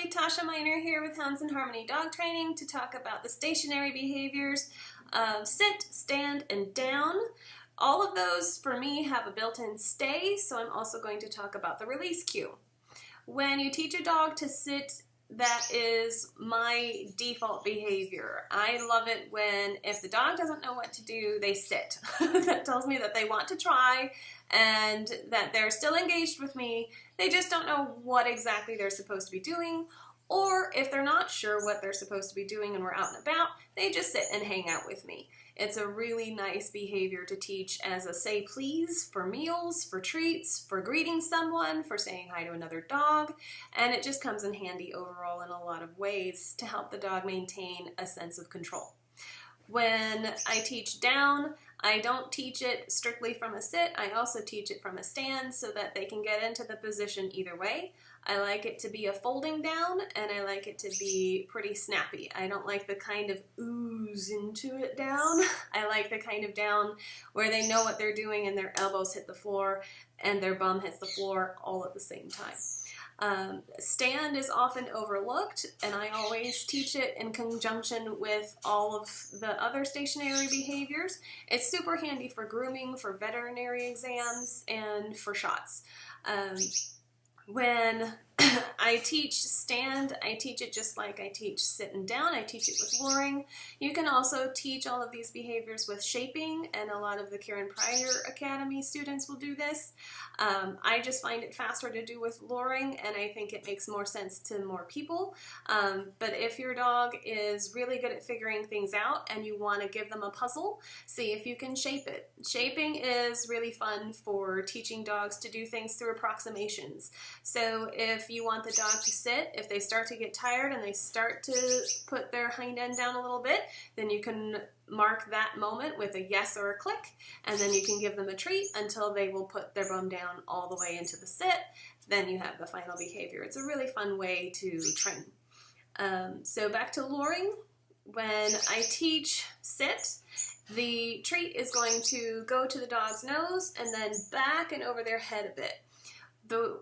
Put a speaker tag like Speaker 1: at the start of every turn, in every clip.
Speaker 1: Tasha Miner here with Hounds in Harmony Dog Training to talk about the stationary behaviors of sit, stand, and down. All of those for me have a built-in stay, so I'm also going to talk about the release cue. When you teach a dog to sit, that is my default behavior. I love it when, if the dog doesn't know what to do, they sit. That tells me that they want to try and that they're still engaged with me. They just don't know what exactly they're supposed to be doing, or if they're not sure what they're supposed to be doing and we're out and about, they just sit and hang out with me. It's a really nice behavior to teach as a say please for meals, for treats, for greeting someone, for saying hi to another dog, and it just comes in handy overall in a lot of ways to help the dog maintain a sense of control. When I teach down, I don't teach it strictly from a sit, I also teach it from a stand so that they can get into the position either way. I like it to be a folding down, and I like it to be pretty snappy. I don't like the kind of ooze into it down. I like the kind of down where they know what they're doing and their elbows hit the floor and their bum hits the floor all at the same time. Stand is often overlooked, and I always teach it in conjunction with all of the other stationary behaviors. It's super handy for grooming, for veterinary exams, and for shots. When I teach stand, I teach it just like I teach sit and down. I teach it with luring. You can also teach all of these behaviors with shaping, and a lot of the Kieran Pryor Academy students will do this. I just find it faster to do with luring, and I think it makes more sense to more people. But if your dog is really good at figuring things out and you want to give them a puzzle, see if you can shape it. Shaping is really fun for teaching dogs to do things through approximations. So if you want the dog to sit, if they start to get tired and they start to put their hind end down a little bit, then you can mark that moment with a yes or a click, and then you can give them a treat until they will put their bum down all the way into the sit. Then you have the final behavior. It's a really fun way to train. So back to luring. When I teach sit, the treat is going to go to the dog's nose and then back and over their head a bit. The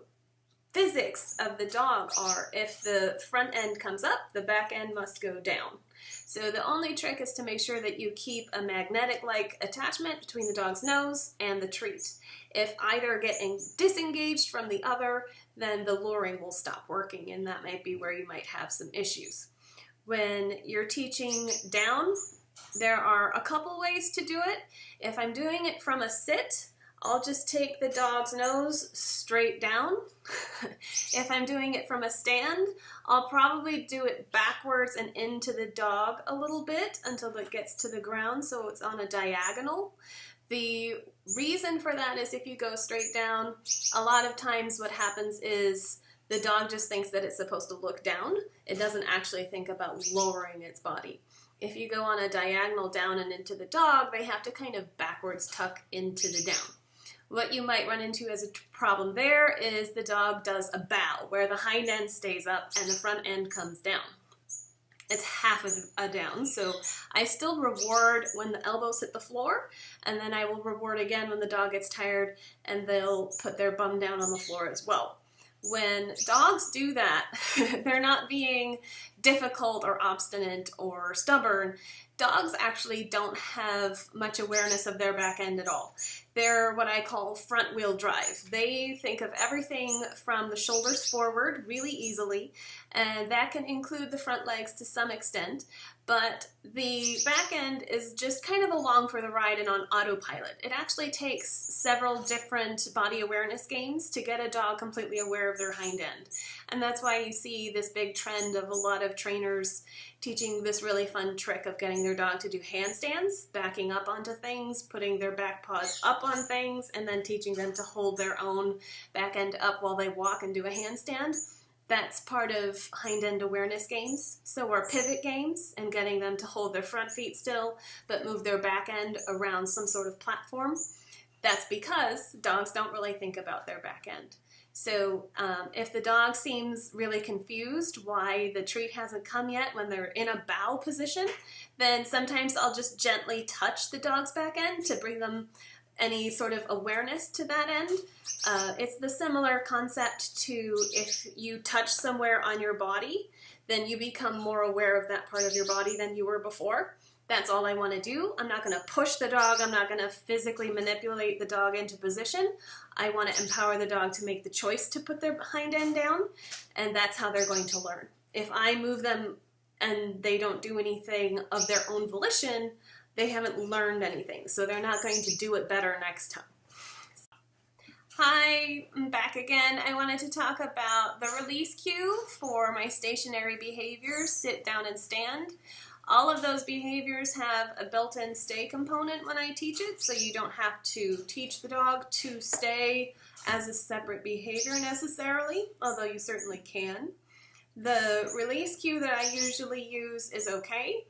Speaker 1: physics of the dog are, if the front end comes up, the back end must go down. So the only trick is to make sure that you keep a magnetic-like attachment between the dog's nose and the treat. If either are getting disengaged from the other, then the luring will stop working, and that might be where you might have some issues. When you're teaching down, there are a couple ways to do it. If I'm doing it from a sit, I'll just take the dog's nose straight down. If I'm doing it from a stand, I'll probably do it backwards and into the dog a little bit until it gets to the ground, so it's on a diagonal. The reason for that is if you go straight down, a lot of times what happens is the dog just thinks that it's supposed to look down. It doesn't actually think about lowering its body. If you go on a diagonal down and into the dog, they have to kind of backwards tuck into the down. What you might run into as a problem there is the dog does a bow, where the hind end stays up and the front end comes down. It's half of a down, so I still reward when the elbows hit the floor, and then I will reward again when the dog gets tired and they'll put their bum down on the floor as well. When dogs do that, they're not being difficult or obstinate or stubborn. Dogs actually don't have much awareness of their back end at all. They're what I call front wheel drive. They think of everything from the shoulders forward really easily, and that can include the front legs to some extent, but the back end is just kind of along for the ride and on autopilot. It actually takes several different body awareness games to get a dog completely aware of their hind end. And that's why you see this big trend of a lot of trainers teaching this really fun trick of getting their dog to do handstands, backing up onto things, putting their back paws up on things, and then teaching them to hold their own back end up while they walk and do a handstand. That's part of hind end awareness games. So are pivot games and getting them to hold their front feet still but move their back end around some sort of platform. That's because dogs don't really think about their back end. So if the dog seems really confused why the treat hasn't come yet when they're in a bow position, then sometimes I'll just gently touch the dog's back end to bring them any sort of awareness to that end. It's the similar concept to if you touch somewhere on your body, then you become more aware of that part of your body than you were before. That's all I want to do. I'm not going to push the dog. I'm not going to physically manipulate the dog into position. I want to empower the dog to make the choice to put their hind end down, and that's how they're going to learn. If I move them and they don't do anything of their own volition, they haven't learned anything, so they're not going to do it better next time. Hi, I'm back again. I wanted to talk about the release cue for my stationary behaviors, sit, down, and stand. All of those behaviors have a built-in stay component when I teach it, so you don't have to teach the dog to stay as a separate behavior necessarily, although you certainly can. The release cue that I usually use is okay.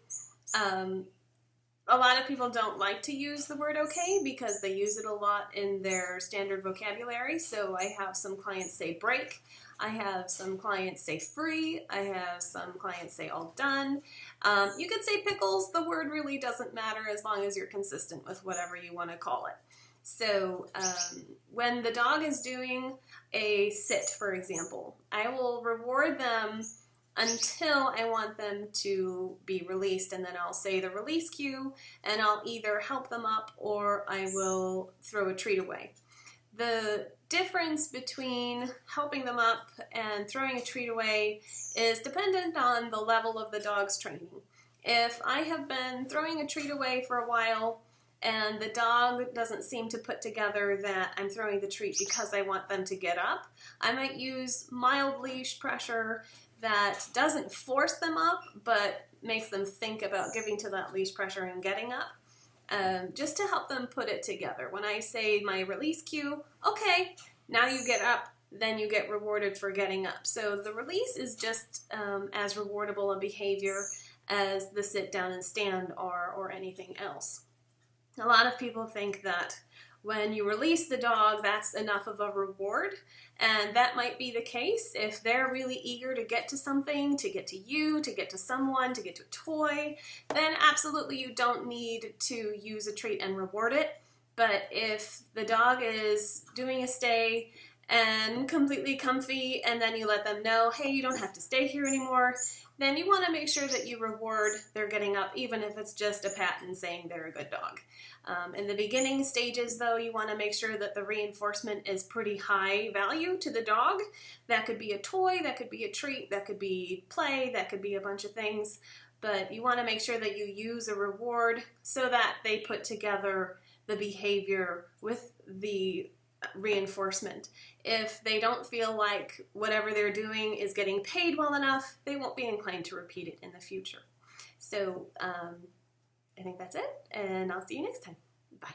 Speaker 1: A lot of people don't like to use the word okay because they use it a lot in their standard vocabulary. So I have some clients say break. I have some clients say free. I have some clients say all done. You could say pickles. The word really doesn't matter as long as you're consistent with whatever you want to call it. So when the dog is doing a sit, for example, I will reward them until I want them to be released, and then I'll say the release cue, and I'll either help them up or I will throw a treat away. The difference between helping them up and throwing a treat away is dependent on the level of the dog's training. If I have been throwing a treat away for a while and the dog doesn't seem to put together that I'm throwing the treat because I want them to get up, I might use mild leash pressure that doesn't force them up, but makes them think about giving to that leash pressure and getting up, just to help them put it together. When I say my release cue, okay, now you get up, then you get rewarded for getting up. So the release is just as rewardable a behavior as the sit, down, and stand are, or anything else. A lot of people think that when you release the dog, that's enough of a reward, and that might be the case if they're really eager to get to something, to get to you, to get to someone, to get to a toy, then absolutely you don't need to use a treat and reward it. But if the dog is doing a stay and completely comfy, and then you let them know, hey, you don't have to stay here anymore, then you want to make sure that you reward their getting up, even if it's just a pat and saying they're a good dog. In the beginning stages, though, you want to make sure that the reinforcement is pretty high value to the dog. That could be a toy, that could be a treat, that could be play, that could be a bunch of things. But you want to make sure that you use a reward so that they put together the behavior with the reinforcement. If they don't feel like whatever they're doing is getting paid well enough, they won't be inclined to repeat it in the future. So I think that's it, and I'll see you next time. Bye.